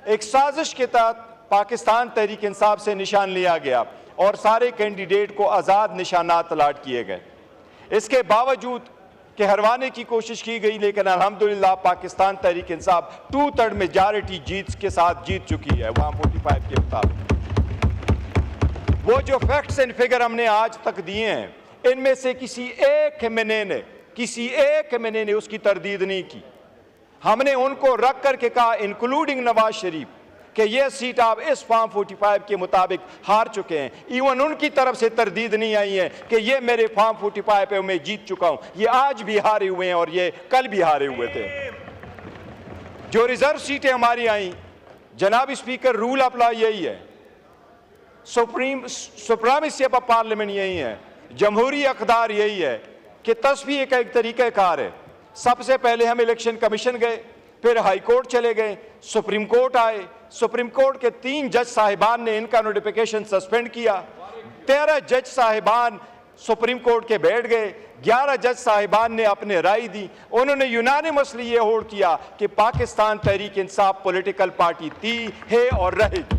एक साजिश के तहत पाकिस्तान तहरीक इंसाफ से निशान लिया गया और सारे कैंडिडेट को आज़ाद निशानात अलाट किए गए। इसके बावजूद कि हरवाने की कोशिश की गई, लेकिन अल्हम्दुलिल्लाह पाकिस्तान तहरीक इंसाफ 2/3 मेजॉरिटी जीत के साथ जीत चुकी है। वहाँ 45 के मुताबिक वो जो फैक्ट्स एंड फिगर हमने आज तक दिए हैं, इनमें से किसी एक एमएनए ने उसकी तरदीद नहीं की। हमने उनको रख करके कहा, इंक्लूडिंग नवाज शरीफ, कि यह सीट आप इस फॉर्म 45 के मुताबिक हार चुके हैं। इवन उनकी तरफ से तरदीद नहीं आई है कि ये मेरे फॉर्म 45 पे मैं जीत चुका हूं। ये आज भी हारे हुए हैं और ये कल भी हारे हुए थे। जो रिजर्व सीटें हमारी आई, जनाब स्पीकर, रूल ऑफ लॉ यही है, सुप्रीमेसी ऑफ पार्लियामेंट यही है, जमहूरी अक़दार यही है कि तस्वीर का एक तरीक़ाकार है। सबसे पहले हम इलेक्शन कमीशन गए, फिर हाई कोर्ट चले गए, सुप्रीम कोर्ट आए। सुप्रीम कोर्ट के 3 जज साहिबान ने इनका नोटिफिकेशन सस्पेंड किया। 13 जज साहिबान सुप्रीम कोर्ट के बैठ गए। 11 जज साहिबान ने अपने राय दी। उन्होंने यूनानिमसली ये होल्ड किया कि पाकिस्तान तहरीक इंसाफ पॉलिटिकल पार्टी थी, है और रहेगी।